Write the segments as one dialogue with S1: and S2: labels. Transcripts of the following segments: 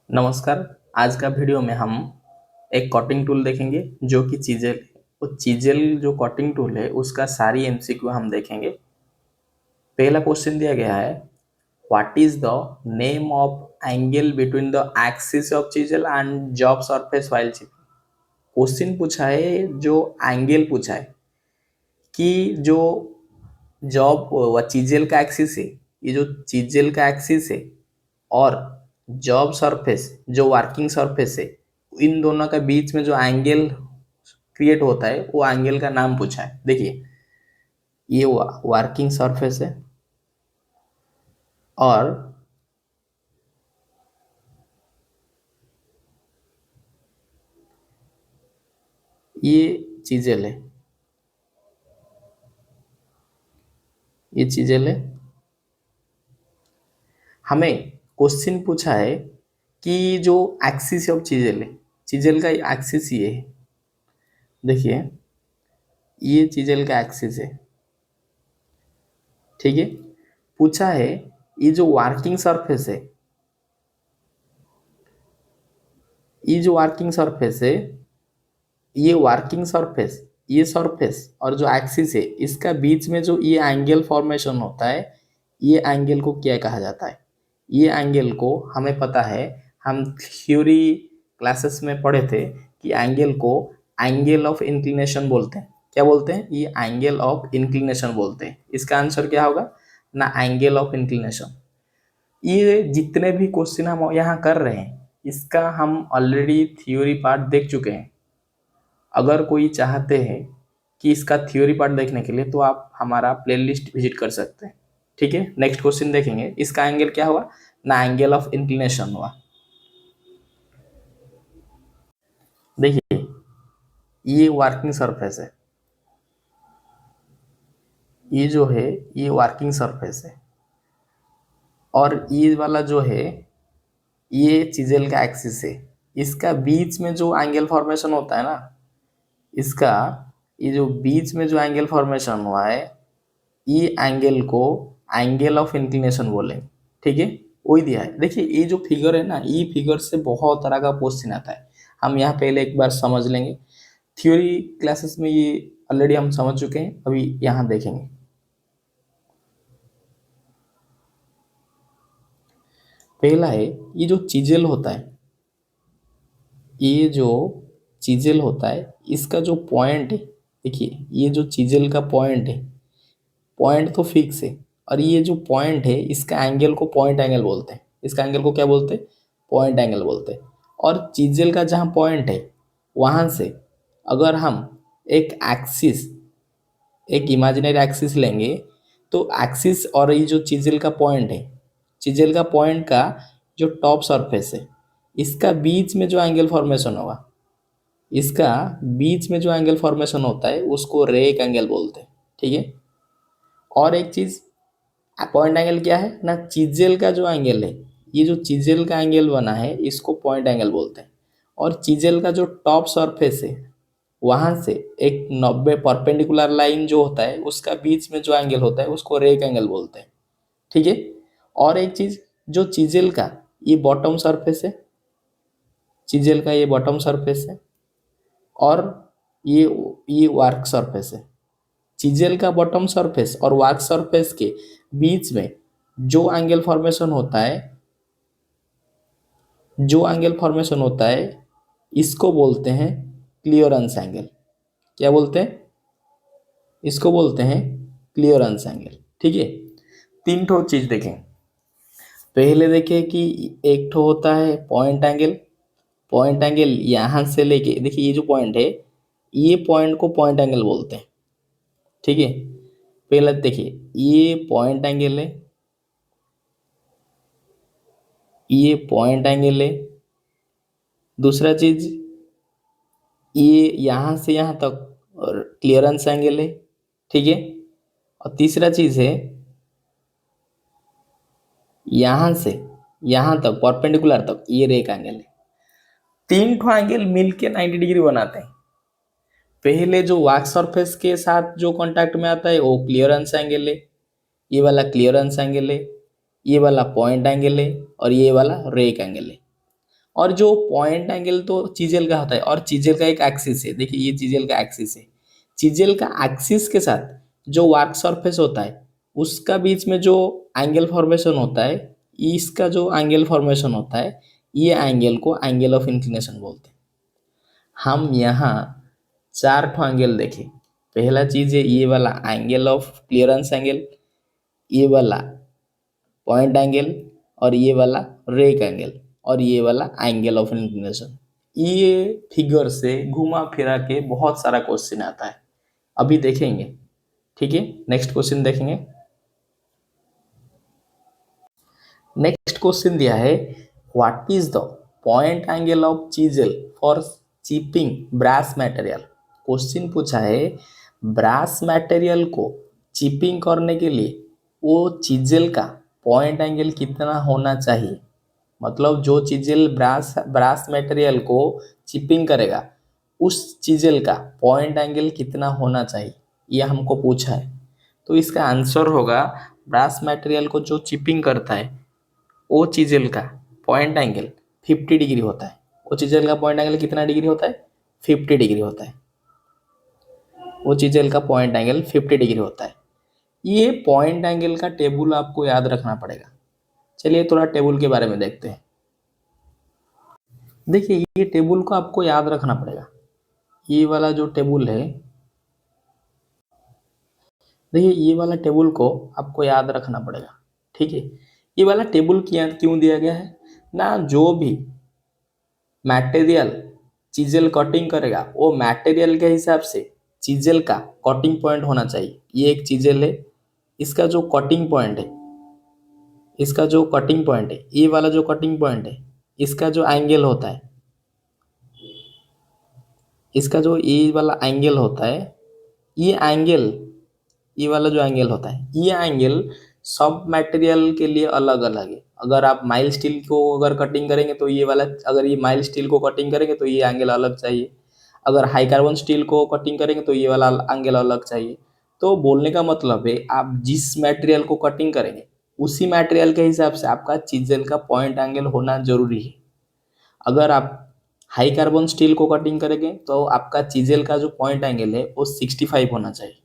S1: नमस्कार। आज का वीडियो में हम एक कटिंग टूल देखेंगे जो कि चीजेल। वो चीजेल जो कटिंग टूल है उसका सारी एमसीक्यू हम देखेंगे। पहला क्वेश्चन दिया गया है, what is the name of angle between the axis of chisel and job surface while chipping. Question पूछा है, जो एंगल पूछा है कि जो जॉब व चीजेल का एक्सिस है, ये जो चीजेल का एक्सिस है और जॉब सरफेस जो वर्किंग सरफेस है, इन दोनों के बीच में जो एंगल क्रिएट होता है वो एंगल का नाम पूछा है। देखिए, ये वर्किंग सरफेस है और ये चीजेल है, ये चीजेल है। हमें क्वेश्चन पूछा है कि जो एक्सिस ऑफ चीजेल है, चीजेल का एक्सिस ये है। देखिए, ये चीजेल का एक्सिस है, ठीक है। पूछा है ये जो वर्किंग सरफेस है, ये जो वर्किंग सरफेस है, ये वर्किंग सरफेस, ये सरफेस और जो एक्सिस है, इसका बीच में जो ये एंगल फॉर्मेशन होता है, ये एंगल को क्या कहा जाता है? ये एंगल को हमें पता है, हम थ्योरी क्लासेस में पढ़े थे कि एंगल को एंगल ऑफ इंक्लिनेशन बोलते हैं। क्या बोलते हैं? ये एंगल ऑफ इंक्लिनेशन बोलते हैं। इसका आंसर क्या होगा? ना, एंगल ऑफ इंक्लिनेशन। ये जितने भी क्वेश्चन हम यहाँ कर रहे हैं, इसका हम ऑलरेडी थ्योरी पार्ट देख चुके हैं। अगर कोई चाहते हैं कि इसका थ्योरी पार्ट देखने के लिए, तो आप हमारा प्लेलिस्ट विजिट कर सकते हैं, ठीक है। नेक्स्ट क्वेश्चन देखेंगे, इसका एंगल क्या हुआ? ना, एंगल ऑफ इंक्लिनेशन हुआ। देखिए, ये वर्किंग सरफेस है, ये जो है ये वर्किंग सरफेस है, और ये वाला जो है ये चीजेल का एक्सिस है। इसका बीच में जो एंगल फॉर्मेशन होता है ना, इसका ये जो बीच में जो एंगल फॉर्मेशन हुआ है, ये एंगल को एंगल ऑफ इंक्लिनेशन बोलेंगे, ठीक है। वही दिया है। देखिए, ये जो फिगर है ना, ये फिगर से बहुत तरह का क्वेश्चन आता है। हम यहाँ पहले एक बार समझ लेंगे। थ्योरी क्लासेस में ये ऑलरेडी हम समझ चुके हैं, अभी यहाँ देखेंगे। पहला है, ये जो चीजेल होता है, ये जो चीजेल होता है, इसका जो पॉइंट है, देखिए ये जो चीजेल का पॉइंट है, पॉइंट तो फिक्स है, और ये जो पॉइंट है इसका एंगल को पॉइंट एंगल बोलते हैं। इसका एंगल को क्या बोलते हैं? पॉइंट एंगल बोलते हैं। और चीजेल का जहाँ पॉइंट है, वहाँ से अगर हम एक एक्सिस, एक इमेजिनरी एक्सिस लेंगे, तो एक्सिस और ये जो चीजेल का पॉइंट है, चीजेल का पॉइंट का जो टॉप सरफेस है, इसका बीच में जो एंगल फॉर्मेशन होगा, इसका बीच में जो एंगल फॉर्मेशन होता है उसको रेक एंगल बोलते हैं, ठीक है। और एक चीज, पॉइंट एंगल क्या है ना, चीजेल का जो एंगल है, ये जो चीजेल का एंगल बना है इसको पॉइंट एंगल बोलते हैं। और चीजेल का जो टॉप सरफेस है, वहां से एक 90 परपेंडिकुलर लाइन जो होता है, उसका बीच में जो एंगल होता है उसको रेक एंगल बोलते हैं, ठीक है। और एक चीज, जो चीजेल का ये बॉटम सरफेस है, चीजेल का ये बॉटम सरफेस है, और ये वर्क सरफेस है। चीजेल का बॉटम सरफेस और वर्क सरफेस के बीच में जो एंगल फॉर्मेशन होता है, जो एंगल फॉर्मेशन होता है, इसको बोलते हैं क्लियरेंस एंगल। क्या बोलते हैं? इसको बोलते हैं क्लियरेंस एंगल, ठीक है। तीन ठो चीज देखें। पहले देखें कि एक ठो होता है पॉइंट एंगल। पॉइंट एंगल यहां से लेके, देखिए ये जो पॉइंट है, ये पॉइंट को पॉइंट एंगल बोलते हैं, ठीक है। पहले देखिए, ये पॉइंट एंगल है, ये पॉइंट एंगल है। दूसरा चीज, ये यहाँ से यहाँ तक और क्लियरेंस एंगल है, ठीक है। और तीसरा चीज है, यहाँ से यहाँ तक परपेंडिकुलर तक ये रेक एंगल है। तीन ठो एंगल मिलके 90 डिग्री बनाते हैं। पहले जो वर्क सरफेस के साथ जो कांटेक्ट में आता है वो क्लियरेंस एंगल है, ये वाला क्लियरेंस एंगल है, ये वाला पॉइंट एंगल है, और ये वाला रेक एंगल है। और जो पॉइंट एंगल तो चीजेल का होता है, और चीजेल का एक एक्सिस है, देखिए ये चीजेल का एक्सिस है। चीजेल का एक्सिस के साथ जो वर्क सरफेस होता है उसका बीच में जो एंगल फॉर्मेशन होता है, इसका जो एंगल फॉर्मेशन होता है, ये एंगल को एंगल ऑफ इंक्लिनेशन बोलते हैं। हम यहाँ चार ठो एंगल देखें। पहला चीज है ये वाला एंगल ऑफ क्लियरेंस एंगल, ये वाला पॉइंट एंगल, और ये वाला रेक एंगल, और ये वाला एंगल ऑफ इंक्लिनेशन। ये फिगर से घुमा फिरा के बहुत सारा क्वेश्चन आता है, अभी देखेंगे। ठीक है, नेक्स्ट क्वेश्चन देखेंगे। नेक्स्ट क्वेश्चन दिया है, what is the point angle of chisel for chipping brass material. Question पूछा है ब्रास मटेरियल को चिपिंग करने के लिए वो चीजल का पॉइंट एंगल कितना होना चाहिए। मतलब जो चीजल ब्रास ब्रास मटेरियल को चिपिंग करेगा उस चीजल का पॉइंट एंगल कितना होना चाहिए, ये हमको पूछा है। तो इसका आंसर होगा, ब्रास मटेरियल को जो चिपिंग करता है वो चीजेल का पॉइंट एंगल 50 डिग्री होता है। वो चीजेल का पॉइंट एंगल कितना डिग्री होता है, 50 डिग्री होता है। वो चीजेल का पॉइंट एंगल 50 डिग्री होता है। ये पॉइंट एंगल का टेबल आपको याद रखना पड़ेगा। चलिए थोड़ा टेबल के बारे में देखते हैं। देखिए ये टेबल को आपको याद रखना पड़ेगा। ये वाला जो टेबल है, देखिए ये वाला टेबल को आपको याद रखना पड़ेगा। ठीक है, ये वाला टेबल क्यों दिया गया है ना, जो भी मटेरियल चीजेल कटिंग करेगा वो मटेरियल के हिसाब से चीजेल का कटिंग पॉइंट होना चाहिए। ये एक चीजेल है, इसका जो कटिंग पॉइंट है, इसका जो कटिंग पॉइंट है, ये वाला जो कटिंग पॉइंट है, इसका जो एंगल होता है, इसका जो ये वाला एंगल होता है, ये एंगल, ये वाला जो एंगल होता है, ये एंगल सब मटेरियल के लिए अलग अलग है। अगर आप माइल स्टील को अगर कटिंग करेंगे तो ये वाला, अगर ये माइल स्टील को कटिंग करेंगे तो ये एंगल अलग चाहिए। अगर हाई कार्बन स्टील को कटिंग करेंगे तो ये वाला एंगल अलग चाहिए। तो बोलने का मतलब है आप जिस मटेरियल को कटिंग करेंगे उसी मटेरियल के हिसाब से आपका चीजेल का पॉइंट एंगल होना जरूरी है। अगर आप हाई कार्बन स्टील को कटिंग करेंगे तो आपका चीजेल का जो पॉइंट एंगल है वो 65 होना चाहिए।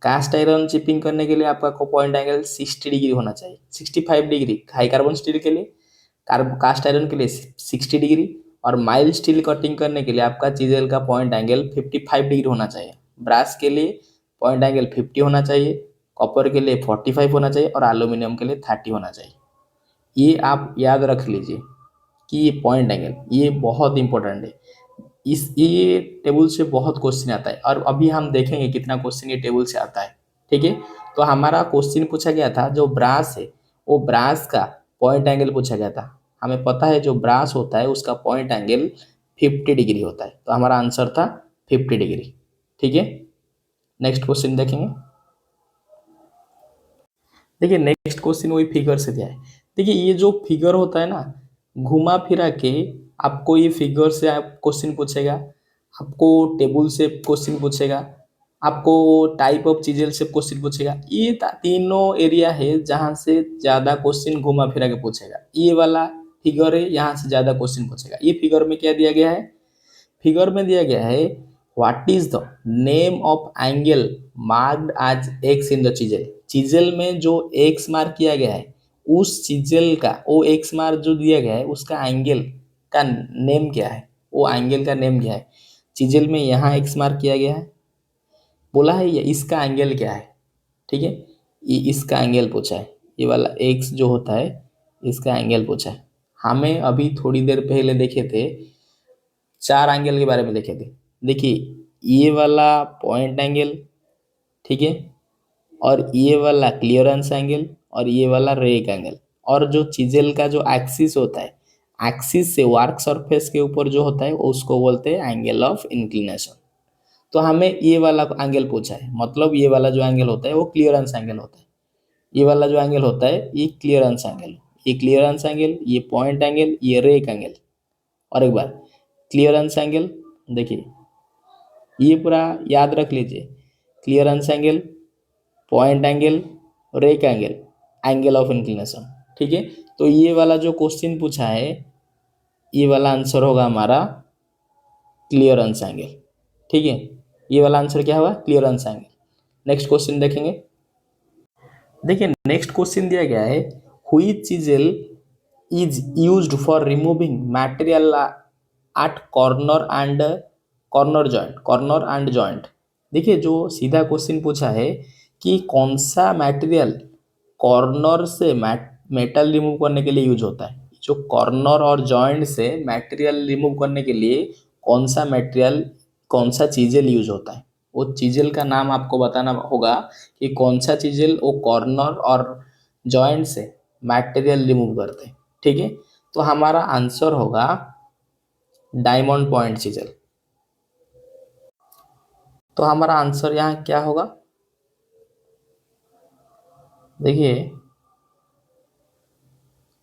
S1: कास्ट आयरन चिपिंग करने के लिए आपका पॉइंट एंगल 60 डिग्री होना चाहिए, 65 डिग्री हाई कार्बन स्टील के लिए, कास्ट आयरन के लिए 60 डिग्री, और माइल स्टील कटिंग करने के लिए आपका चीजेल का पॉइंट एंगल 55 डिग्री होना चाहिए। ब्रास के लिए पॉइंट एंगल 50 होना चाहिए, कॉपर के लिए 45 होना चाहिए, और एल्यूमिनियम के लिए 30 होना चाहिए। ये आप याद रख लीजिए कि ये पॉइंट एंगल ये बहुत इंपॉर्टेंट है। इस ये टेबल से बहुत क्वेश्चन आता है, और अभी हम देखेंगे कितना क्वेश्चन ये टेबल से आता है। ठीक है, तो हमारा क्वेश्चन पूछा गया था जो ब्रास है वो ब्रास का पॉइंट एंगल पूछा गया था। हमें पता है जो ब्रास होता है उसका पॉइंट एंगल 50 डिग्री होता है, तो हमारा आंसर था 50 डिग्री। ठीक है, नेक्स्ट क्वेश्चन देखेंगे। देखिए नेक्स्ट क्वेश्चन वही फिगर से दिया है। देखिए ये जो फिगर होता है ना, घुमा फिरा के आपको ये फिगर से आप क्वेश्चन पूछेगा, आपको टेबल से क्वेश्चन पूछेगा, आपको टाइप ऑफ चीजें से क्वेश्चन पूछेगा। ये तीनों एरिया है जहाँ से ज़्यादा क्वेश्चन घुमा फिरा के पूछेगा। ये वाला फिगर है, यहाँ से ज़्यादा क्वेश्चन पूछेगा। ये फिगर में क्या दिया गया है, फिगर में दिया गया है what is the name of angle marked as X in the chisel. Chisel में जो एक्स मार्क किया गया है उस चीजल का, वो एक्स मार्क जो दिया गया है उसका एंगल का नेम क्या है, वो एंगल का नेम क्या है। चीजल में यहाँ एक्स मार्क किया गया है, बोला है ये इसका एंगल क्या है। ठीक है, ये इसका एंगल पूछा है, ये वाला एक्स जो होता है इसका एंगल पूछा है। हमें अभी थोड़ी देर पहले देखे थे, चार एंगल के बारे में देखे थे। देखिए ये वाला पॉइंट एंगल, ठीक है, और ये वाला क्लियरेंस एंगल, और ये वाला रेक एंगल, और जो चीजेल का जो एक्सिस होता है, एक्सिस से वर्क सरफेस के ऊपर जो होता है उसको बोलते हैं एंगल ऑफ इंक्लिनेशन। तो हमें ये वाला एंगल पूछा है, मतलब ये वाला जो एंगल होता है वो क्लियरेंस एंगल होता है। ये वाला जो एंगल होता है ये क्लियरेंस एंगल, ये क्लियरेंस एंगल, ये पॉइंट एंगल, ये रेक एंगल। और एक बार क्लियरेंस एंगल, देखिए ये पूरा याद रख लीजिए, clearance angle, point angle, rake angle, angle of inclination. ठीक है, तो ये वाला जो क्वेश्चन पूछा है ये वाला आंसर होगा हमारा क्लियरेंस एंगल। ठीक है, ये वाला आंसर क्या हुआ, क्लियरेंस एंगल। नेक्स्ट क्वेश्चन देखेंगे। देखिए नेक्स्ट क्वेश्चन दिया गया है, which chisel is used for removing material at corner and joint. देखिए जो सीधा क्वेश्चन पूछा है कि कौन सा मटेरियल कॉर्नर से मेटल रिमूव करने के लिए यूज होता है। जो कॉर्नर और जॉइंट से मटेरियल रिमूव करने के लिए कौन सा मटेरियल, कौन सा चीजेल यूज होता है, वो चीजेल का नाम आपको बताना होगा कि कौन सा चीजेल वो कॉर्नर और जॉइंट से मटेरियल रिमूव करते हैं। ठीक है, तो हमारा आंसर होगा डायमंड पॉइंट चीजेल। तो हमारा आंसर यहाँ क्या होगा, देखिए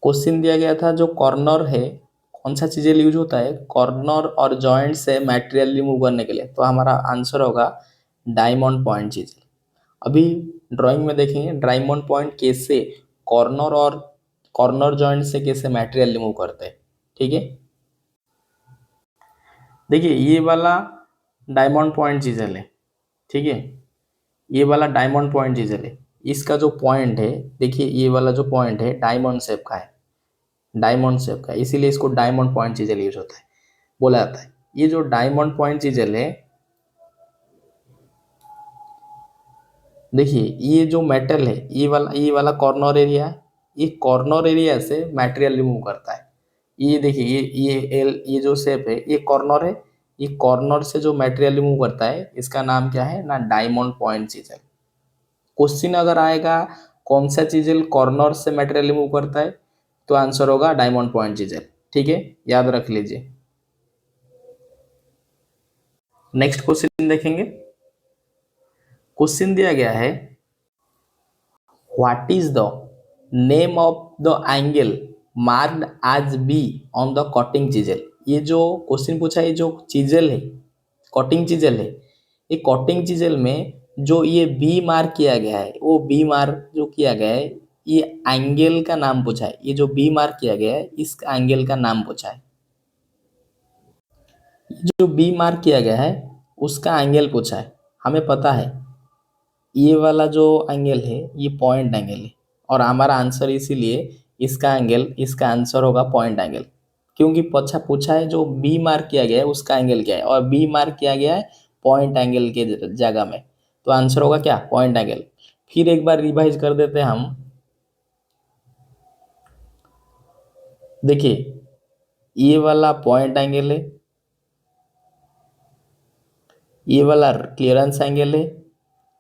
S1: क्वेश्चन दिया गया था जो कॉर्नर है, कौन सा चीजें यूज होता है कॉर्नर और जॉइंट से मटेरियल रिमूव करने के लिए, तो हमारा आंसर होगा डायमंड पॉइंट चीजें। अभी ड्राइंग में देखेंगे डायमंड पॉइंट कैसे कॉर्नर जॉइंट से कैसे मटेरियल रिमूव करते हैं। ठीक है, देखिए ये वाला डायमंड पॉइंट चीजें है। ठीक है, ये वाला डायमंड पॉइंट चीजें है, इसका जो पॉइंट है, देखिए ये वाला जो पॉइंट है डायमंड शेप का है, डायमंड शेप का, इसीलिए इसको डायमंड पॉइंट चीजेल यूज होता है, बोला जाता है। ये जो डायमंड पॉइंट चीजेल है, देखिए ये जो मेटल है, ये वाला कॉर्नर एरिया है, ये कॉर्नर एरिया से मटेरियल रिमूव करता है। ये देखिए ये जो शेप है ये कॉर्नर है, ये कॉर्नर से जो मटेरियल रिमूव करता है इसका नाम क्या है ना, डायमंड पॉइंट चीजेल। क्वेश्चन अगर आएगा कौन सा चीजेल कॉर्नर से मटेरियल रिमूव करता है, तो आंसर होगा डायमंड पॉइंट चीजेल। ठीक है, याद रख लीजिए। नेक्स्ट क्वेश्चन देखेंगे। क्वेश्चन दिया गया है, what is the name of the angle marked as B on the cutting chisel. ये जो क्वेश्चन पूछा है, जो चीजल है, कटिंग चीजल है, ये कटिंग चीजल में जो ये बी मार्क किया गया है, वो बी मार्क जो किया गया है, ये एंगल का नाम पूछा है। ये जो बी मार्क किया गया है इस एंगल का नाम पूछा है। जो बी मार्क किया गया है उसका एंगल पूछा है। हमें पता है ये वाला जो एंगल है ये पॉइंट एंगल है, और हमारा आंसर इसीलिए इसका आंसर होगा पॉइंट एंगल, क्योंकि पछा पूछा है जो बी मार्क किया गया है उसका एंगल क्या है, और बी मार्क किया गया है पॉइंट एंगल के जगह में, तो आंसर होगा क्या, पॉइंट एंगल। फिर एक बार रिवाइज कर देते हैं हम। देखिए ये वाला पॉइंट एंगल है, ये वाला क्लियरेंस एंगल है,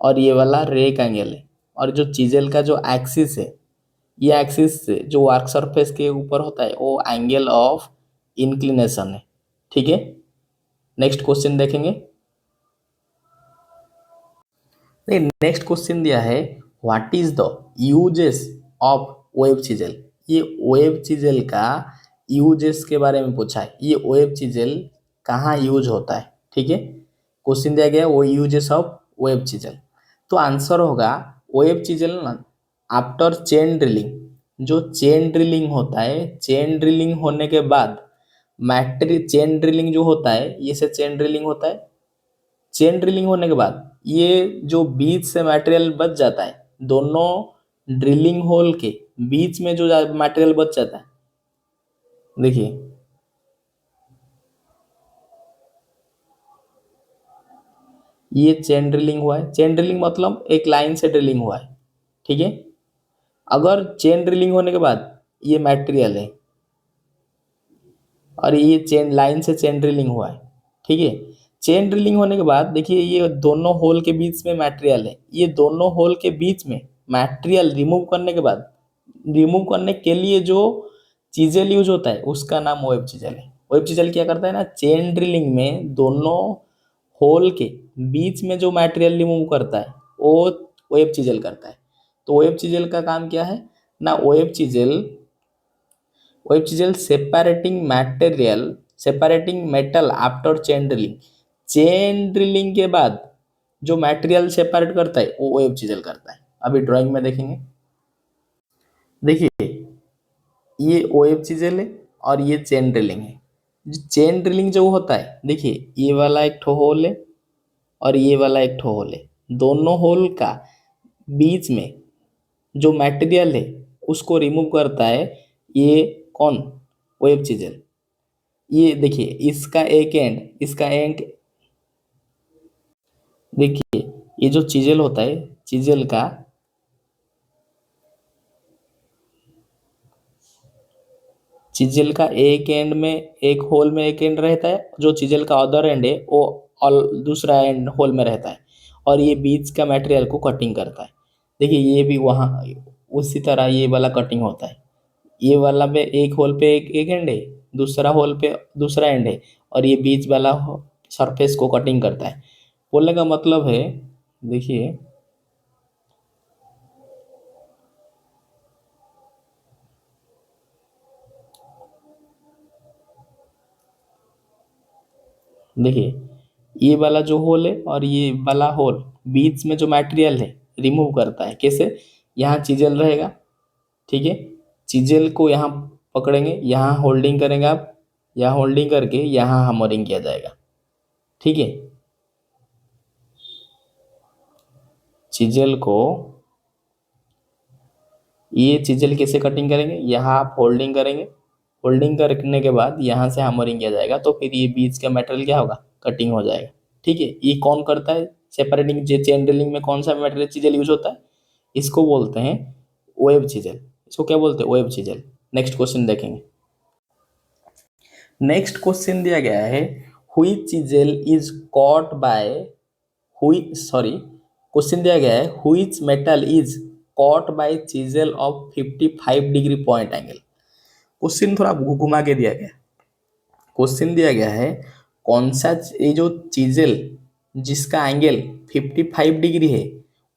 S1: और ये वाला रेक एंगल है। और जो चीजेल का जो एक्सिस है, ये एक्सिस से जो वर्क सरफेस के ऊपर होता है वो एंगल ऑफ इंक्लिनेशन है। ठीक है, नेक्स्ट क्वेश्चन देखेंगे। नेक्स्ट क्वेश्चन दिया है, what is the uses of web chisel. ये वेब चिजल का यूजेस के बारे में पूछा है, ये वेब चिजल कहाँ यूज होता है। ठीक है, क्वेश्चन दिया गया वो यूजेस ऑफ वेब चिजल, तो आंसर होगा वेब चिजल ना आफ्टर चेन ड्रिलिंग। जो चेन ड्रिलिंग होता है, चेन ड्रिलिंग होने के बाद चेन ड्रिलिंग जो होता है, ये से चेन ड्रिलिंग होता है, चेन ड्रिलिंग होने के बाद ये जो बीच से मटेरियल बच जाता है, दोनों ड्रिलिंग होल के बीच में जो मटेरियल बच जाता है, देखिए ये चेन ड्रिलिंग हुआ है। चेन ड्रिलिंग मतलब एक लाइन से ड्रिलिंग हुआ है। ठीक है, अगर चेन ड्रिलिंग होने के बाद ये मटेरियल है और ये चेन लाइन से चेन ड्रिलिंग हुआ है, ठीक है, चेन ड्रिलिंग होने के बाद देखिए ये दोनों होल के बीच में मटेरियल है, ये दोनों होल के बीच में मटेरियल रिमूव करने के बाद, रिमूव करने के लिए जो चीजेल यूज होता है उसका नाम वेब चीजल है। वेब चीजल क्या करता है ना, चेन ड्रिलिंग में दोनों होल के बीच में जो मटेरियल रिमूव करता है वो वेब चीजल करता है। तो वेब चीजल का काम क्या है ना, web chisel separating metal after chain drilling. Chain drilling के बाद जो मटेरियल सेपरेट करता है वो वेब चीजल करता है। अभी ड्राइंग में देखेंगे। देखिए ये वेब चीजल है और ये चेन ड्रिलिंग है। चेन ड्रिलिंग जो होता है, देखिए ये वाला एक ठो होल है और ये वाला एक ठो होल है, दोनों होल का बीच में जो मटेरियल है उसको रिमूव करता है ये कौन, वेब चिजल। ये देखिए इसका एक एंड, इसका एंड, देखिए ये जो चिजल होता है, चिजल का चिजल का एक एंड में, एक होल में एक एंड रहता है, जो चिजल का अदर एंड है वो ऑल दूसरा एंड होल में रहता है, और ये बीच का मटेरियल को कटिंग करता है। देखिए ये भी वहाँ उसी तरह ये वाला कटिंग होता है, ये वाला पे एक होल पे एक एंड है, दूसरा होल पे दूसरा एंड है, और ये बीच वाला सरफेस को कटिंग करता है। बोलने का मतलब है, देखिए देखिए ये वाला जो होल है और ये वाला होल बीच में जो मटेरियल है रिमूव करता है, कैसे, यहाँ चिजल रहेगा, ठीक है, चिजल को यहाँ पकड़ेंगे, यहाँ होल्डिंग करेंगे आप, यहाँ होल्डिंग करके यहाँ हैमरिंग किया जाएगा, ठीक है। चिजल को, ये चिजल कैसे कटिंग करेंगे, यहाँ आप होल्डिंग करेंगे, होल्डिंग करने के बाद यहाँ से हैमरिंग किया जाएगा, तो फिर ये बीच का मेटेरियल क्या होगा, कटिंग हो जाएगा, ठीक है। ये कौन करता है सेपरेटिंग, चेन ड्रिलिंग में कौन सा मटेरियल चिजल यूज होता है, इसको बोलते हैं वेब चिजल, इसको क्या बोलते हैं, वेब चिजल। नेक्स्ट क्वेश्चन देखेंगे। नेक्स्ट क्वेश्चन दिया गया है, हुई चिजल इज कॉट बाय, हुई सॉरी, क्वेश्चन दिया गया है which metal is caught by chisel of 55 degree point angle. Question थोड़ा घुमा के दिया गया, क्वेश्चन दिया गया है कौन सा ये जो चिजल जिसका एंगल 55 डिग्री है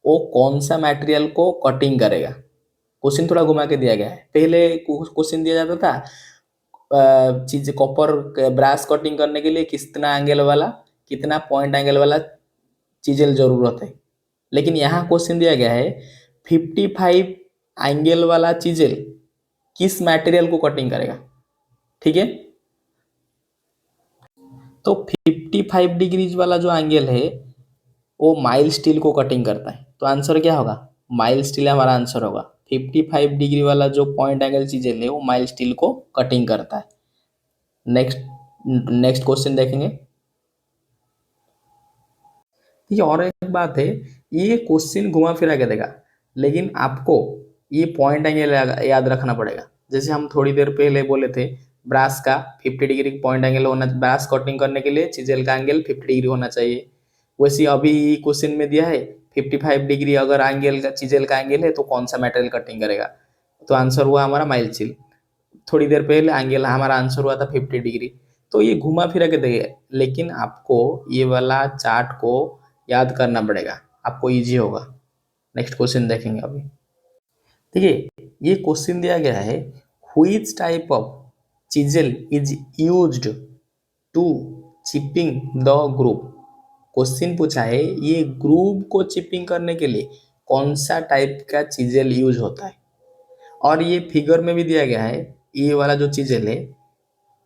S1: वो कौन सा मटेरियल को कटिंग करेगा। क्वेश्चन थोड़ा घुमा के दिया गया है, पहले क्वेश्चन दिया जाता था चीज कॉपर ब्रास कटिंग करने के लिए कितना एंगल वाला, कितना पॉइंट एंगल वाला चीजें जरूरत है, लेकिन यहाँ क्वेश्चन दिया गया है 55 एंगल वाला चीजेल किस मटेरियल को कटिंग करेगा, ठीक है। तो 55 डिग्रीज वाला जो एंगल है वो माइल स्टील को कटिंग करता है, तो आंसर क्या होगा, माइल स्टील हमारा आंसर होगा। 55 डिग्री वाला जो पॉइंट एंगल चीजेल है वो माइल स्टील को कटिंग करता है। नेक्स्ट नेक्स्ट क्वेश्चन देखेंगे। ठीक है, और एक बात है, ये क्वेश्चन घुमा फिरा के देगा, लेकिन आपको ये पॉइंट एंगल याद रखना पड़ेगा। जैसे हम थोड़ी देर पहले बोले थे ब्रास का 50 डिग्री पॉइंट एंगल होना, ब्रास कटिंग करने के लिए चिजेल का एंगल 50 डिग्री होना चाहिए। वैसे अभी क्वेश्चन में दिया है 55 डिग्री अगर एंगल का चिजेल का एंगल है तो कौन सा मेटेरियल कटिंग करेगा, तो आंसर हुआ हमारा माइल स्टील। थोड़ी देर पहले एंगल हमारा आंसर हुआ था 50 डिग्री। तो ये घुमा फिरा के देगा, लेकिन आपको ये वाला चार्ट को याद करना पड़ेगा, आपको इजी होगा। नेक्स्ट क्वेश्चन देखेंगे अभी। देखिए ये क्वेश्चन दिया गया है which type of chisel is used to chipping the group. Question पूछा है ये ग्रुप को चिपिंग करने के लिए कौन सा टाइप का चिजल यूज होता है, और ये फिगर में भी दिया गया है ये वाला जो चिजल है,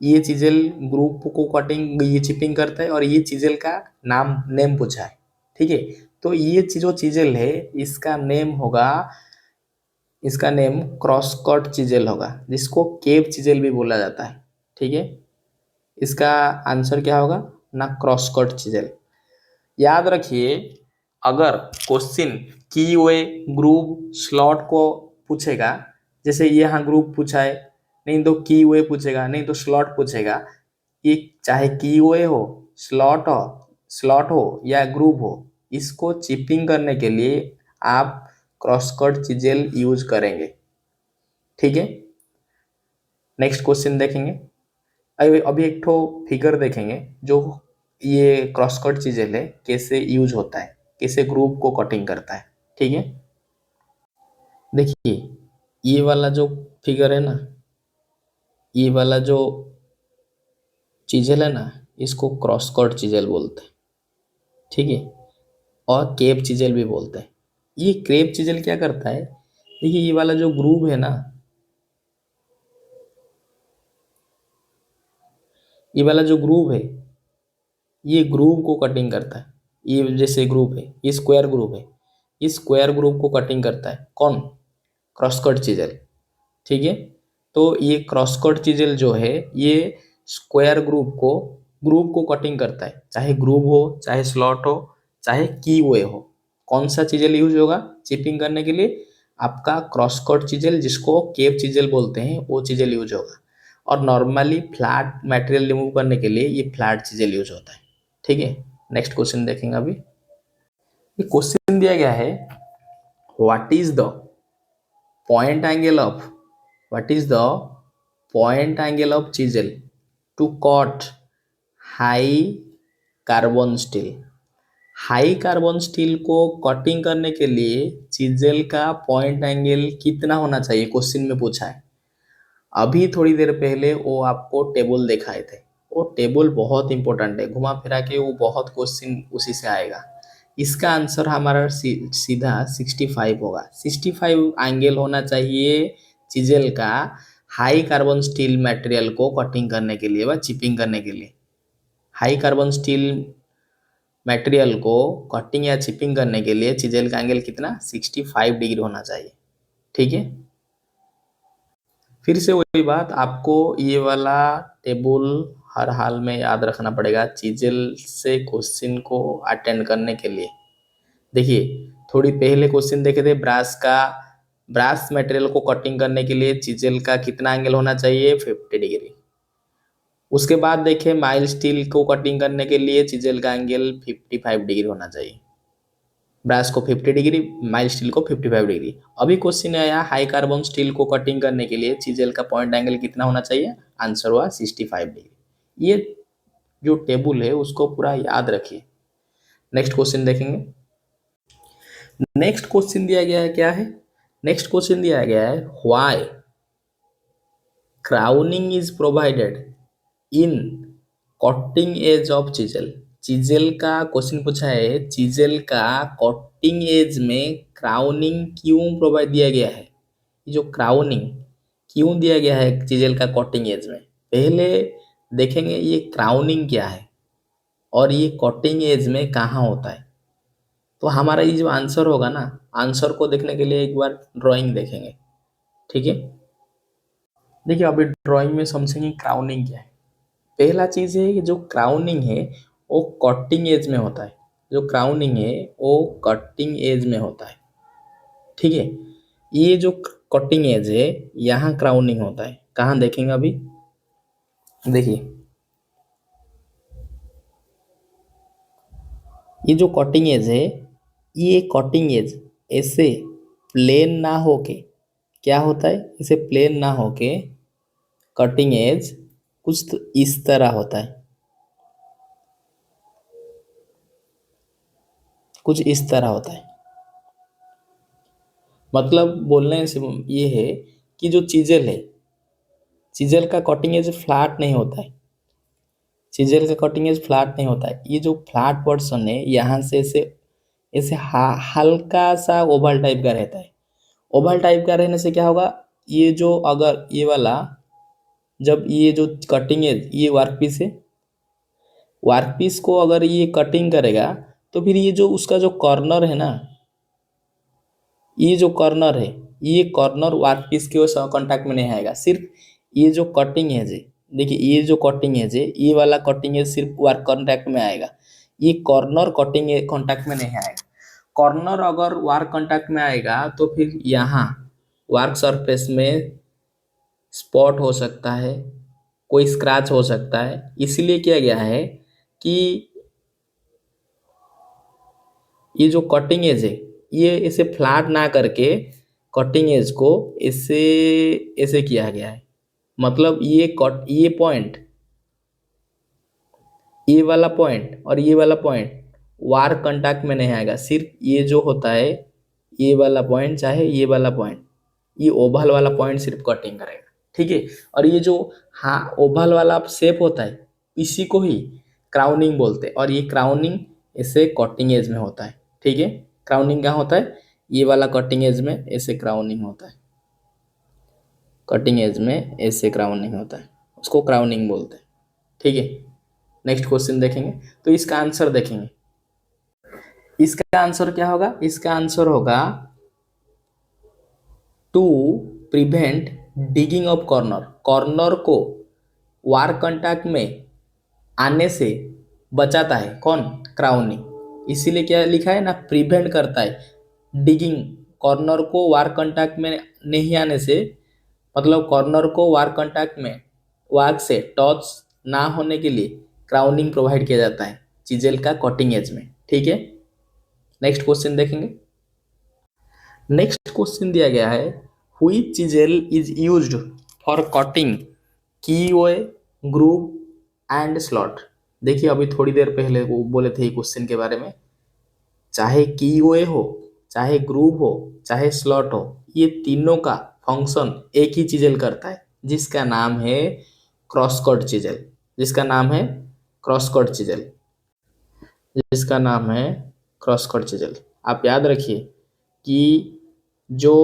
S1: ये चिजल ग्रुप को कटिंग ये चिपिंग करता है, और ये चिजल का नाम नेम पूछा है, ठीक है। तो ये जो चिजल है इसका नेम होगा, इसका नेम क्रॉस कट चिजल होगा, जिसको केव चिजल भी बोला जाता है, ठीक है। इसका आंसर क्या होगा ना, क्रॉस कट चिजल। याद रखिए अगर क्वेश्चन की वे ग्रुप स्लॉट को पूछेगा, जैसे ये यहाँ ग्रुप पूछा है, नहीं तो की वे पूछेगा, नहीं तो स्लॉट पूछेगा, ये चाहे की वे हो, स्लॉट हो या ग्रुप हो, इसको चिपिंग करने के लिए आप क्रॉस कट चिजेल यूज करेंगे, ठीक है। नेक्स्ट क्वेश्चन देखेंगे। अभी अभी एक ठो फिगर देखेंगे जो ये क्रॉस कट चिजेल है कैसे यूज होता है, कैसे ग्रुप को कटिंग करता है, ठीक है। देखिए ये वाला जो फिगर है ना, ये वाला जो चिजेल है ना, इसको क्रॉस कट चिजेल बोलते हैं, ठीक है, और केप चिजेल भी बोलते हैं। ये क्रेप चिजेल क्या करता है, देखिए ये वाला जो ग्रुव है ना, ये वाला जो ग्रूव है, ये ग्रूव को कटिंग करता है। ये जैसे ग्रुप है, ये स्क्वायर ग्रुप है, ये स्क्वायर ग्रुप को कटिंग करता है कौन? Cross cut chisel. ठीक है, तो ये क्रॉस कट चिजल जो है ये स्क्वायर ग्रुप को कटिंग करता है, चाहे ग्रुव हो, चाहे स्लॉट हो, चाहे की वे हो। कौन सा चिजल यूज होगा चिपिंग करने के लिए? आपका क्रॉस कट चिजल, जिसको केप चिजल बोलते हैं, वो चिजल यूज होगा। और नॉर्मली फ्लैट मटेरियल रिमूव करने के लिए ये फ्लैट चिजल यूज होता है। ठीक है, नेक्स्ट क्वेश्चन देखेंगे अभी। ये क्वेश्चन दिया गया है, what is the point angle of what is the point angle of chisel to cut high carbon steel? High carbon steel को कटिंग करने के लिए चिजल का पॉइंट एंगल कितना होना चाहिए, क्वेश्चन में पूछा है। अभी थोड़ी देर पहले वो आपको टेबल दिखाए थे, वो टेबल बहुत इंपॉर्टेंट है, घुमा फिरा के वो बहुत क्वेश्चन उसी से आएगा। इसका आंसर हमारा सीधा 65 होगा। 65 एंगल होना चाहिए चिजल का हाई कार्बन स्टील मटेरियल को कटिंग करने के लिए व चिपिंग करने के लिए। हाई कार्बन स्टील मटेरियल को कटिंग या चिपिंग करने के लिए चिजल का एंगल कितना? 65 डिग्री होना चाहिए। ठीक है, फिर से वही बात, आपको ये वाला टेबल हर हाल में याद रखना पड़ेगा चिजल से क्वेश्चन को अटेंड करने के लिए। देखिए, थोड़ी पहले क्वेश्चन देखे थे ब्रास मटेरियल को कटिंग करने के लिए चिजल का कितना एंगल होना चाहिए? 50 डिग्री। उसके बाद देखे माइल स्टील को कटिंग करने के लिए चिजल का एंगल 55 डिग्री होना चाहिए। ब्रास को 50 डिग्री, माइल स्टील को 55 डिग्री। अभी क्वेश्चन आया हाई कार्बन स्टील को कटिंग करने के लिए चिजल का पॉइंट एंगल कितना होना चाहिए? आंसर हुआ 65 डिग्री। ये जो टेबल है उसको पूरा याद रखिए। नेक्स्ट क्वेश्चन देखेंगे। नेक्स्ट क्वेश्चन दिया गया है, क्या है? नेक्स्ट क्वेश्चन दिया गया है, why crowning is provided in cutting edge of chisel. Chisel का क्वेश्चन पूछा है, चिजल का कटिंग एज में क्राउनिंग क्यों प्रोवाइड दिया गया है? ये जो क्राउनिंग क्यों दिया गया है चिजल का कटिंग एज में, पहले देखेंगे ये क्राउनिंग क्या है और ये कटिंग एज में कहाँ होता है। तो हमारा ये जो आंसर होगा ना, आंसर को देखने के लिए एक बार ड्राइंग देखेंगे। ठीक है, देखिए अभी ड्राइंग में समझेंगे क्राउनिंग क्या है। पहला चीज है कि जो क्राउनिंग है वो कटिंग एज में होता है। जो क्राउनिंग है वो कटिंग एज में होता है। ठीक है, ये जो कटिंग एज है यहाँ क्राउनिंग होता है। कहाँ देखेंगे अभी? देखिए, ये जो कटिंग एज है, ये कटिंग एज ऐसे प्लेन ना होके क्या होता है, इसे प्लेन ना होके कटिंग एज कुछ तो इस तरह होता है, कुछ इस तरह होता है। मतलब बोलने से ये है कि जो चीजल है, चीजल का कटिंग एज फ्लैट नहीं होता है। चीजल का कटिंग एज फ्लैट नहीं होता है। ये जो फ्लैट पोर्शन है यहाँ से ऐसे ऐसे हल्का सा ओवल टाइप का रहता है। ओवल टाइप का रहने से क्या होगा, ये जो अगर ये वाला, जब ये जो कटिंग एज, ये वर्कपीस है, वर्कपीस को अगर ये कटिंग करेगा तो फिर ये जो उसका जो कॉर्नर है ना, ये जो कॉर्नर है, ये कॉर्नर वर्कपीस के कांटेक्ट में नहीं आएगा। सिर्फ ये जो कटिंग एज है, देखिए ये जो कटिंग एज है, ये वाला कटिंग एज सिर्फ वर्क कांटेक्ट में आएगा। ये कॉर्नर कटिंग कांटेक्ट में नहीं आएगा। कॉर्नर अगर वर्क कांटेक्ट में आएगा तो फिर यहाँ वर्क सरफेस में स्पॉट हो सकता है, कोई स्क्रैच हो सकता है। इसलिए किया गया है कि ये जो कटिंग एज है ये इसे फ्लैट ना करके कटिंग एज को ऐसे ऐसे किया गया है। मतलब ये पॉइंट, ये वाला पॉइंट और ये वाला पॉइंट वार कांटेक्ट में नहीं आएगा। सिर्फ ये जो होता है, ये वाला पॉइंट चाहे ये वाला पॉइंट, ये ओवल वाला पॉइंट सिर्फ कटिंग करेगा। ठीक है, और ये जो हाँ ओवल वाला शेप होता है इसी को ही क्राउनिंग बोलते हैं। और ये क्राउनिंग ऐसे कटिंग एज में होता है। ठीक है, क्राउनिंग कहाँ होता है? ये वाला कटिंग एज में ऐसे क्राउनिंग होता है। कटिंग एज में ऐसे क्राउनिंग होता है, उसको क्राउनिंग बोलते हैं। ठीक है, नेक्स्ट क्वेश्चन देखेंगे। तो इसका आंसर देखेंगे, इसका आंसर क्या होगा? इसका आंसर होगा to prevent digging of corner. Corner को वार कंटाक्ट में आने से बचाता है कौन? क्राउनिंग। इसीलिए क्या लिखा है ना, प्रिवेंट करता है डिगिंग, कॉर्नर को वार कंटाक्ट में नहीं आने से, मतलब कॉर्नर को वार कंटाक्ट में वार से टच ना होने के लिए क्राउनिंग प्रोवाइड किया जाता है चिजेल का कटिंग एज में। ठीक है, नेक्स्ट क्वेश्चन देखेंगे। नेक्स्ट क्वेश्चन दिया गया है, which chisel is used for cutting keyway, groove and slot. देखिए अभी थोड़ी देर पहले वो बोले थे क्वेश्चन के बारे में, चाहे कीओए हो, चाहे ग्रूव हो, चाहे स्लॉट हो, ये तीनों का फंक्शन एक ही चिजेल करता है जिसका नाम है क्रॉस कट चिजेल। जिसका नाम है क्रॉस कट चिजेल, जिसका नाम है क्रॉस कट चिजेल। आप याद रखिए कि जो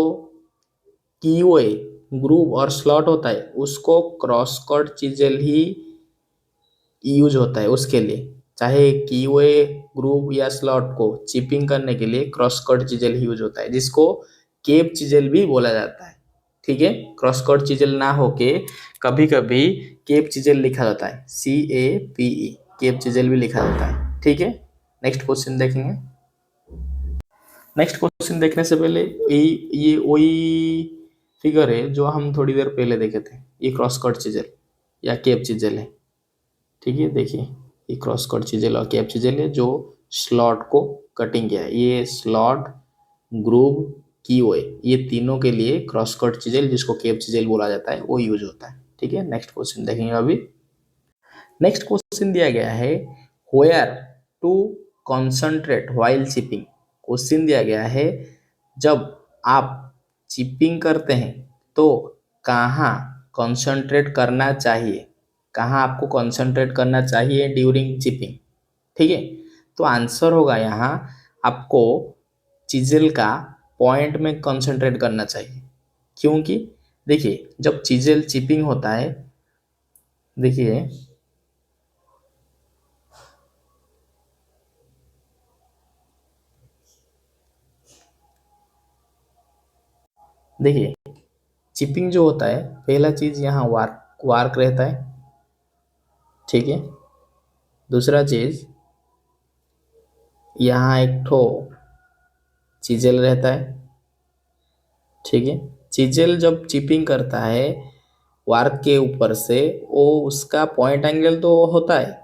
S1: कीओए, ग्रूव और स्लॉट होता है उसको क्रॉस कट चिजेल ही यूज होता है उसके लिए। चाहे कीवे, ग्रूव या स्लॉट को चिपिंग करने के लिए क्रॉस कट चिजेल ही यूज होता है, जिसको केप चिजेल भी बोला जाता है। ठीक है, क्रॉस कट चिजेल ना होके कभी कभी केप चिजेल लिखा जाता है, CAPE, केप चिजेल भी लिखा जाता है। ठीक है, नेक्स्ट क्वेश्चन देखेंगे। नेक्स्ट क्वेश्चन देखने से पहले ये वही फिगर है जो हम थोड़ी देर पहले देखे थे, ये क्रॉस कट चिजेल या केप चिजेल है। ठीक है, देखिए ये क्रॉस कट चिजेल और कैप चिजेल है जो स्लॉट को कटिंग किया है। ये स्लॉट, ग्रूव, कीओए, ये तीनों के लिए क्रॉस कट चिजेल, जिसको कैप चिजेल बोला जाता है, वो यूज होता है। ठीक है, नेक्स्ट क्वेश्चन देखेंगे अभी। नेक्स्ट क्वेश्चन दिया गया है, where to concentrate while chipping. Question दिया गया है, जब आप चिपिंग करते हैं तो कहाँ कॉन्सेंट्रेट करना चाहिए, कहाँ आपको कॉन्सेंट्रेट करना चाहिए ड्यूरिंग चिपिंग। ठीक है, तो आंसर होगा यहाँ आपको चिजेल का पॉइंट में कॉन्सेंट्रेट करना चाहिए। क्योंकि देखिए जब चिजेल चिपिंग होता है, देखिए देखिए चिपिंग जो होता है, पहला चीज यहाँ वार्क वार्क रहता है। ठीक है, दूसरा चीज यहाँ एक ठो चिजेल रहता है। ठीक है, चिजेल जब चिपिंग करता है वार्क के ऊपर से, वो उसका पॉइंट एंगल तो होता है,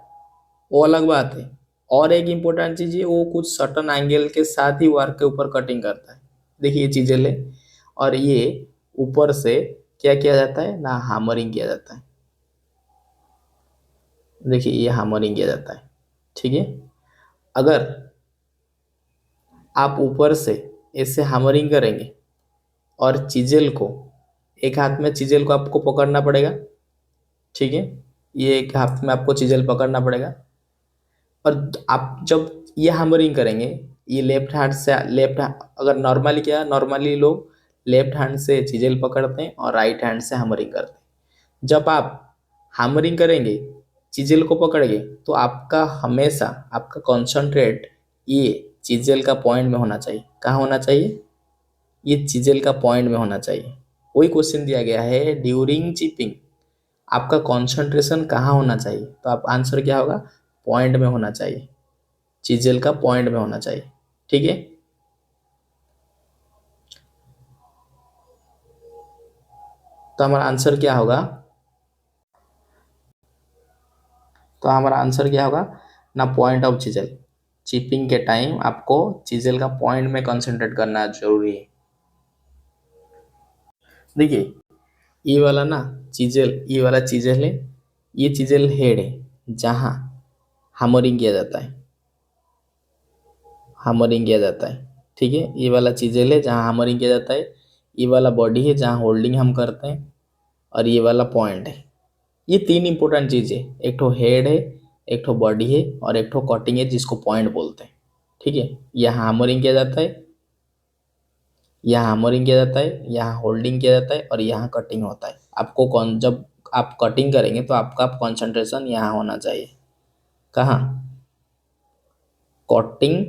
S1: वो अलग बात है। और एक इम्पोर्टेंट चीज है, वो कुछ सर्टन एंगल के साथ ही वार्क के ऊपर कटिंग करता है। देखिए ये चिजेल है, और ये ऊपर से क्या किया जाता है ना, हैमरिंग किया जाता है। देखिए ये हैमरिंग किया जाता है। ठीक है, अगर आप ऊपर से ऐसे हैमरिंग करेंगे और चिजेल को, एक हाथ में चिजेल को आपको पकड़ना पड़ेगा। ठीक है, ये एक हाथ में आपको चिजेल पकड़ना पड़ेगा, और आप जब ये हैमरिंग करेंगे, ये लेफ्ट हैंड से, अगर नॉर्मली क्या, नॉर्मली लोग लेफ्ट हैंड से चिजेल पकड़ते हैं और राइट हैंड से हैमरिंग करते हैं। जब आप हैमरिंग करेंगे चिजेल को पकड़ के, तो आपका हमेशा आपका कॉन्सेंट्रेट ये चिजेल का पॉइंट में होना चाहिए। कहाँ होना चाहिए? ये चिजेल का पॉइंट में होना चाहिए। वही क्वेश्चन दिया गया है, ड्यूरिंग चिपिंग आपका कॉन्सेंट्रेशन कहाँ होना चाहिए, तो आप आंसर क्या होगा? पॉइंट में होना चाहिए, चिजेल का पॉइंट में होना चाहिए। ठीक है, तो हमारा आंसर क्या होगा? तो हमारा आंसर क्या होगा ना, पॉइंट ऑफ चिजेल। चिपिंग के टाइम आपको चिजेल का पॉइंट में कंसंट्रेट करना जरूरी है। देखिए ये वाला ना चिजेल, ये वाला चिजेल है, ये चिजेल हेड है जहाँ हैमरिंग किया जाता है, हैमरिंग किया जाता है। ठीक है, ये वाला चिजेल है जहाँ हैमरिंग किया जाता है, ये वाला बॉडी है जहाँ होल्डिंग हम करते हैं, और ये वाला पॉइंट है। ये तीन इंपॉर्टेंट चीज़ है, एक ठो हेड है, एक ठो बॉडी है, और एक ठो कटिंग है जिसको पॉइंट बोलते हैं। ठीक है, यहाँ हैमरिंग किया जाता है, यहाँ हैमरिंग किया जाता है, यहाँ होल्डिंग किया जाता है, और यहाँ कटिंग होता है। आपको कौन, जब आप कटिंग करेंगे तो आपका कंसंट्रेशन यहाँ होना चाहिए। कहाँ? कटिंग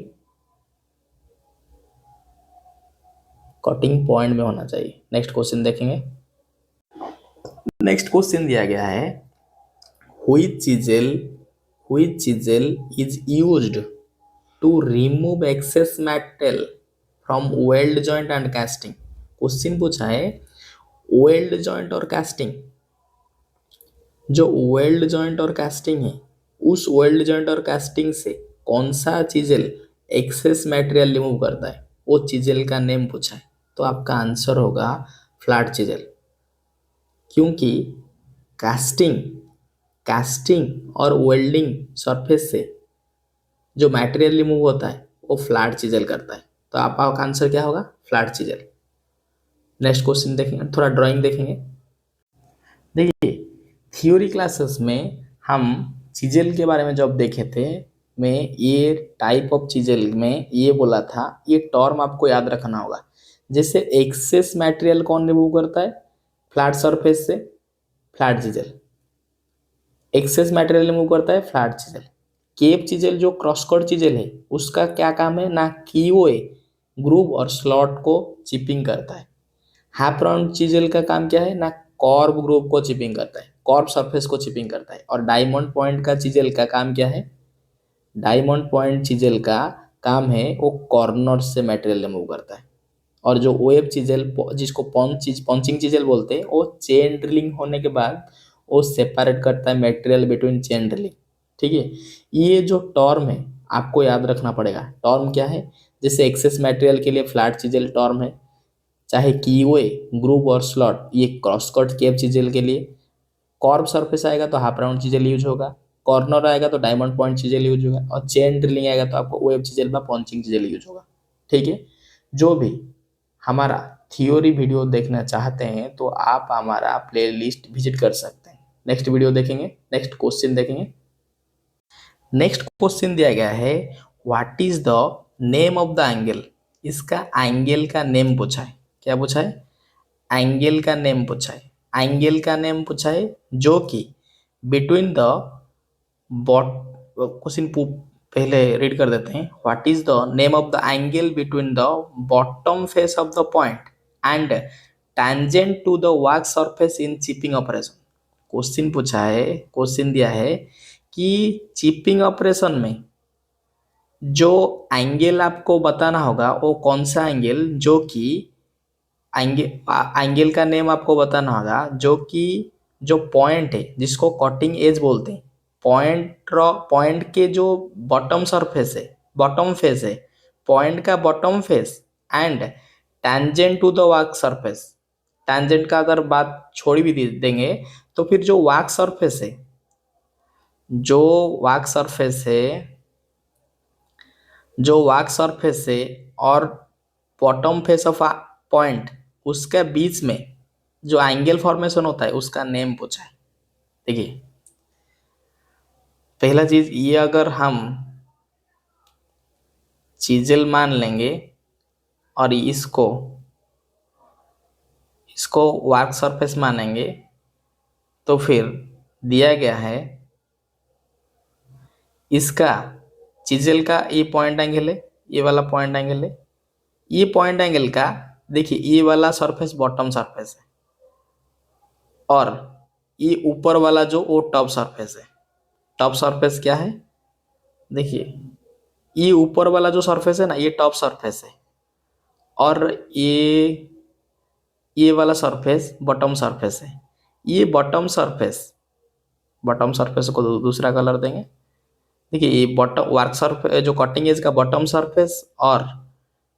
S1: कटिंग पॉइंट में होना चाहिए। नेक्स्ट क्वेश्चन देखेंगे। नेक्स्ट क्वेश्चन दिया गया है, which chisel is used to remove excess metal from weld joint and casting। Question पूछा है वेल्ड जॉइंट और कास्टिंग, जो वेल्ड जॉइंट और कास्टिंग है उस वेल्ड जॉइंट और कास्टिंग से कौन सा चिजेल एक्सेस मटेरियल रिमूव करता है, वो चिजेल का नेम पूछा है। तो आपका आंसर होगा फ्लैट चिजेल, क्योंकि कास्टिंग कास्टिंग और वेल्डिंग सरफेस से जो मटेरियल रिमूव होता है वो फ्लैट चिजेल करता है। तो आपका आंसर क्या होगा? फ्लैट चिजेल। नेक्स्ट क्वेश्चन देखेंगे, थोड़ा ड्राइंग देखेंगे। देखिए थ्योरी क्लासेस में हम चिजेल के बारे में जब देखे थे, मैं ये टाइप ऑफ चिजेल में ये बोला था, ये टर्म आपको याद रखना होगा। जैसे एक्सेस मटेरियल कौन रिमूव करता है? फ्लैट सरफेस से फ्लैट चिजेल। एक्सेस मटेरियल रिमूव करता है फ्लैट चिजेल। केप चिजेल जो क्रॉस कट चिजेल है उसका क्या काम है? ना कि वो ग्रूव और स्लॉट को चिपिंग करता है। हाफ राउंड चिजेल का काम क्या है? ना कॉर्ब ग्रूव को चिपिंग करता है, कॉर्ब सरफेस को चिपिंग करता है। और डायमंड पॉइंट का चिजेल का काम क्या है? डायमंड पॉइंट चिजेल का काम है वो कॉर्नर से मटेरियल रिमूव करता है। और जो वेब चिजेल जिसको पंचिंग चिजेल बोलते हैं, वो चेन ड्रिलिंग होने के बाद वो सेपरेट करता है मटेरियल बिटवीन चेन ड्रिलिंग। ठीक है, ये जो टर्म है आपको याद रखना पड़ेगा। टर्म क्या है? जैसे एक्सेस मटेरियल के लिए फ्लैट चिजेल टर्म है, चाहे कीवे ग्रुप और स्लॉट ये क्रॉस कट केप चिजेल के लिए, कॉर्ब सरफेस आएगा तो हाफ राउंड चिजेल यूज होगा, कॉर्नर आएगा तो डायमंड पॉइंट चिजेल यूज होगा, और चेन ड्रिलिंग आएगा तो आपको वेब चिजेल में पंचिंग चिजेल यूज होगा। ठीक है, जो भी हमारा थियोरी वीडियो देखना चाहते हैं तो आप हमारा प्लेलिस्ट विजिट कर सकते हैं। नेक्स्ट वीडियो देखेंगे, नेक्स्ट क्वेश्चन देखेंगे। नेक्स्ट क्वेश्चन दिया गया है, what is the name of the angle. इसका एंगल का नेम पूछा है। क्या पूछा है? एंगल का नेम पूछा है। एंगल का नेम पूछा है जो कि बिटवीन द बॉट क्वेश्चन पहले रीड कर देते हैं। What is the name of the angle between the bottom face of the point and tangent to the work surface in chipping operation. Question पूछा है, क्वेश्चन दिया है कि चिपिंग ऑपरेशन में जो एंगल आपको बताना होगा वो कौन सा एंगल, जो कि एंगल का नेम आपको बताना होगा जो कि जो पॉइंट है जिसको कटिंग एज बोलते हैं, पॉइंट के जो बॉटम सरफेस है, बॉटम फेस है, पॉइंट का bottom face and tangent to the work surface. Tangent का अगर बात छोड़ भी देंगे तो फिर जो वर्क सरफेस है, जो वर्क सरफेस है, जो वर्क सरफेस है और बॉटम फेस ऑफ पॉइंट उसके बीच में जो एंगल फॉर्मेशन होता है उसका नेम पूछा है। देखिए पहला चीज ये, अगर हम चिजेल मान लेंगे और इसको इसको वर्क सरफेस मानेंगे तो फिर दिया गया है इसका चिजेल का ये पॉइंट एंगल है, ये वाला पॉइंट एंगल है, ये पॉइंट एंगल का देखिए ये वाला सरफेस बॉटम सरफेस है और ये ऊपर वाला जो वो टॉप सरफेस है। टॉप सरफेस क्या है? देखिए ये ऊपर वाला जो सरफेस है ना ये टॉप सरफेस है और ये वाला सरफेस बॉटम सरफेस है। ये बॉटम सरफेस को दूसरा कलर देंगे। देखिए ये बॉटम वर्क सरफेस जो कटिंग एज का बॉटम सरफेस और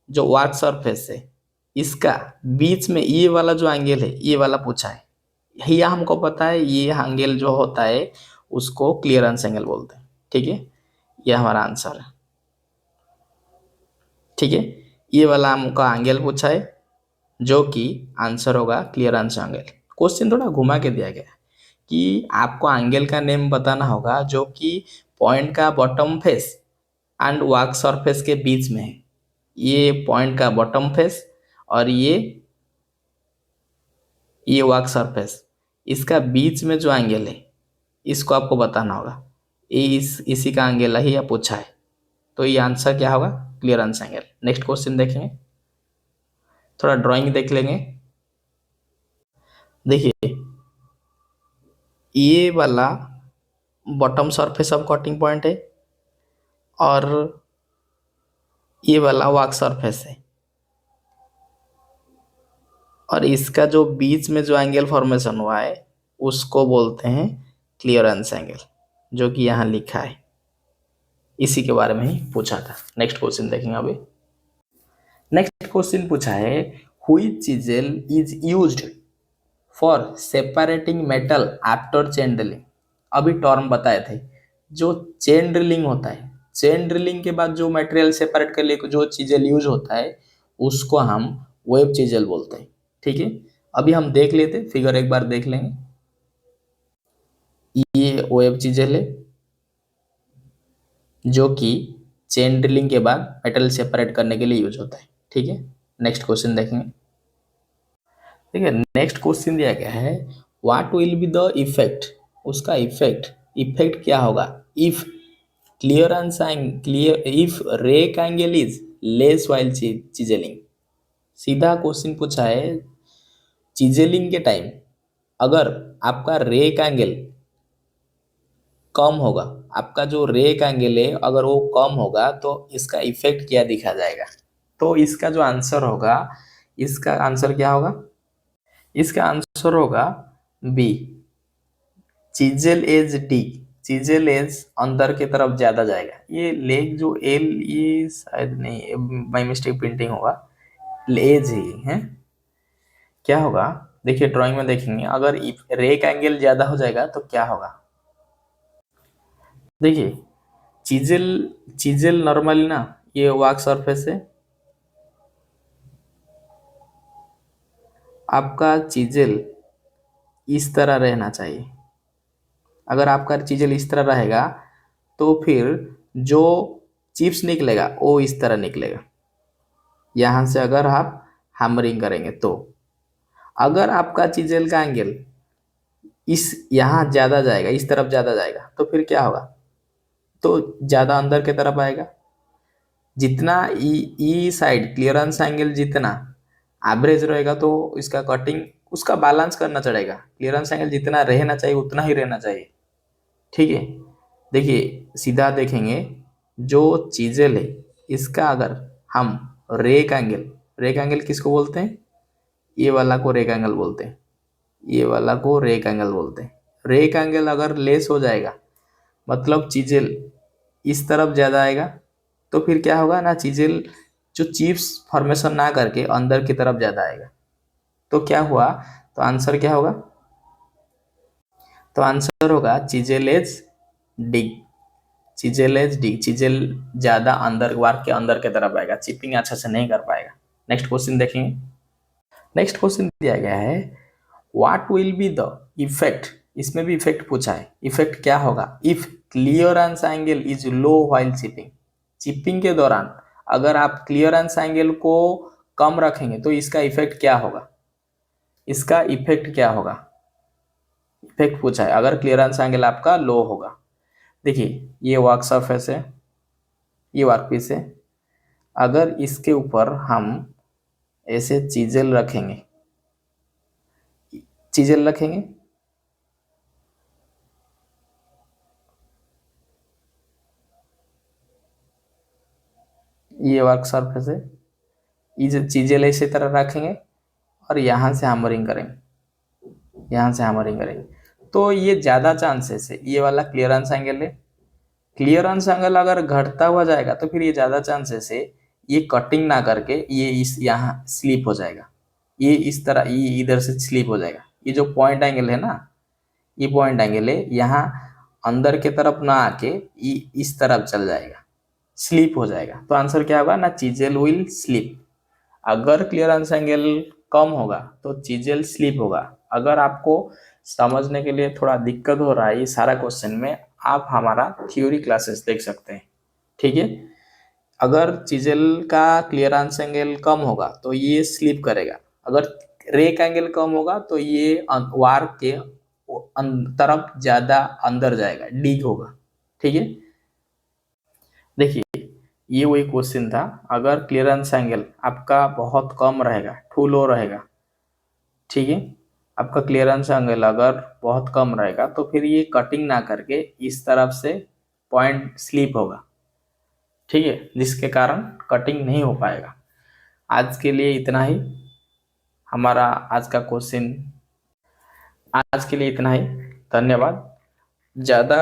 S1: जो वर्क सरफेस है इसका बीच में ये वाला जो एंगल है ये वाला पूछा है। यही हमको पता है, ये एंगल जो होता है उसको क्लियरेंस एंगल बोलते हैं। ठीक है, ये हमारा आंसर है। ठीक है, ये वाला हमको एंगल पूछा है जो कि आंसर होगा क्लियरेंस एंगल। क्वेश्चन थोड़ा घुमा के दिया गया है कि आपको एंगल का नेम बताना होगा जो कि पॉइंट का bottom face and work surface के बीच में है। ये पॉइंट का बॉटम फेस और ये वर्क सरफेस, इसका बीच में जो एंगल है इसको आपको बताना होगा। ये इसी का एंगल है या पूछा है, तो ये आंसर क्या होगा? Clearance angle. नेक्स्ट क्वेश्चन देखेंगे, थोड़ा ड्राइंग देख लेंगे। देखिए ये वाला bottom surface of cutting point है और ये वाला वर्क सरफेस है, और इसका जो बीच में जो एंगल फॉर्मेशन हुआ है उसको बोलते हैं क्लियरेंस एंगल, जो कि यहाँ लिखा है। इसी के बारे में ही पूछा था। नेक्स्ट क्वेश्चन देखेंगे अभी। नेक्स्ट क्वेश्चन पूछा है, which chisel is used for separating metal after chain drilling. अभी टर्म बताए थे, जो चेन ड्रिलिंग होता है, चेन ड्रिलिंग के बाद जो मटेरियल सेपरेट के लिए जो चीजेल यूज होता है उसको हम वेब चीजेल बोलते हैं। ठीक है, अभी हम देख लेते, फिगर एक बार देख लेंगे। ये वेब चीजेल है जो कि चेन ड्रिलिंग के बाद मेटल सेपरेट करने के लिए यूज होता है। ठीक है, नेक्स्ट क्वेश्चन देखेंगे। ठीक है, नेक्स्ट क्वेश्चन दिया गया है, what will be the effect, उसका इफेक्ट क्या होगा if clearance clear if rake angle is less while chiseling. सीधा क्वेश्चन पूछा है, चिजेलिंग के टाइम अगर आपका रेक एंगल कम होगा, आपका जो रेक एंगल है अगर वो कम होगा तो इसका इफेक्ट क्या दिखा जाएगा? तो इसका जो आंसर होगा, इसका आंसर क्या होगा? इसका आंसर होगा बी, चिजेल एज डी। चिजेल एज अंदर की तरफ ज्यादा जाएगा। ये लेग जो एल, ये शायद नहीं, बाई मिस्टेक प्रिंटिंग होगा, एज ही है। क्या होगा देखिए, ड्राइंग में देखेंगे, अगर रेक एंगल ज्यादा हो जाएगा तो क्या होगा। देखिए चिजेल, चिजेल नॉर्मली ना ये वर्क सरफेस है, आपका चिजेल इस तरह रहना चाहिए। अगर आपका चिजेल इस तरह रहेगा तो फिर जो चिप्स निकलेगा वो इस तरह निकलेगा। यहाँ से अगर आप हैमरिंग करेंगे तो, अगर आपका चिजेल का एंगल इस यहाँ ज्यादा जाएगा, इस तरफ ज्यादा जाएगा तो फिर क्या होगा? तो ज्यादा अंदर की तरफ आएगा। जितना ई साइड क्लियरेंस एंगल जितना एवरेज रहेगा तो इसका कटिंग उसका बैलेंस करना चढ़ेगा। क्लियरेंस एंगल जितना रहना चाहिए उतना ही रहना चाहिए। ठीक है, देखिए सीधा देखेंगे, जो चीजेल है इसका अगर हम रेक एंगल किसको बोलते हैं? ये वाला को रेक एंगल बोलते हैं, ये वाला को रेक एंगल बोलते हैं। रेक एंगल अगर लेस हो जाएगा मतलब चीजेल इस तरफ ज्यादा आएगा, तो फिर क्या होगा ना, चीजेल जो चिप्स फॉर्मेशन ना करके अंदर की तरफ ज्यादा आएगा। तो क्या हुआ, तो आंसर क्या होगा? तो आंसर होगा चिजेल एज डिग। चिजेल एज डिग, चिजेल ज्यादा अंदर वार्क के अंदर की तरफ आएगा, चिपिंग अच्छा से नहीं कर पाएगा। नेक्स्ट क्वेश्चन देखेंगे। नेक्स्ट क्वेश्चन दिया गया है, what will be the effect, इसमें भी इफेक्ट पूछा है, इफेक्ट क्या होगा if clearance angle is low while chipping. Chipping के दौरान अगर आप क्लियरेंस एंगल को कम रखेंगे तो इसका इफेक्ट क्या होगा? इसका इफेक्ट क्या होगा? इफेक्ट पूछा है अगर क्लियरेंस एंगल आपका लो होगा। देखिए ये वर्क सरफेस है, ये वर्क पीस है, अगर इसके ऊपर हम ऐसे चीजेल रखेंगे, चीजेल रखेंगे, ये वर्क सरफेस है, ये चीजेल इसी तरह रखेंगे और यहाँ से हैमरिंग करेंगे, यहाँ से हैमरिंग करेंगे, तो ये ज़्यादा चांसेस है, ये वाला क्लियरेंस एंगल है, क्लियरेंस एंगल अगर घटता हुआ जाएगा तो फिर ये ज़्यादा चांसेस है ये कटिंग ना करके ये इस यहाँ स्लिप हो जाएगा, ये इस तरह ये इधर से स्लिप हो जाएगा। ये जो पॉइंट एंगल है ना, ये पॉइंट एंगल है, यहाँ अंदर के तरफ ना आके ये इस तरफ चल जाएगा, स्लिप हो जाएगा। तो आंसर क्या होगा ना, चीजेल विल स्लिप। अगर क्लियरेंस एंगल कम होगा तो चीजेल स्लिप होगा। अगर आपको समझने के लिए थोड़ा दिक्कत हो रहा है ये सारा क्वेश्चन में, आप हमारा थ्योरी क्लासेस देख सकते हैं। ठीक है, अगर चीजेल का क्लियरेंस एंगल कम होगा तो ये स्लिप करेगा, अगर रेक एंगल कम होगा तो ये वार के तरफ ज्यादा अंदर जाएगा, डिग होगा। ठीक है, देखिए ये वही क्वेश्चन था। अगर क्लियरेंस एंगल आपका बहुत कम रहेगा, टू लो रहेगा, ठीक है, आपका क्लियरेंस एंगल अगर बहुत कम रहेगा तो फिर ये कटिंग ना करके इस तरफ से पॉइंट स्लिप होगा, ठीक है, जिसके कारण कटिंग नहीं हो पाएगा। आज के लिए इतना ही, हमारा आज का क्वेश्चन, आज के लिए इतना ही। धन्यवाद। ज़्यादा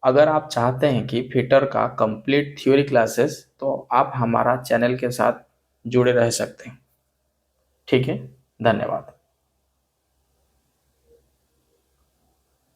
S1: अगर आप चाहते हैं कि फिटर का कंप्लीट थ्योरी क्लासेस, तो आप हमारा चैनल के साथ जुड़े रह सकते हैं। ठीक है, धन्यवाद।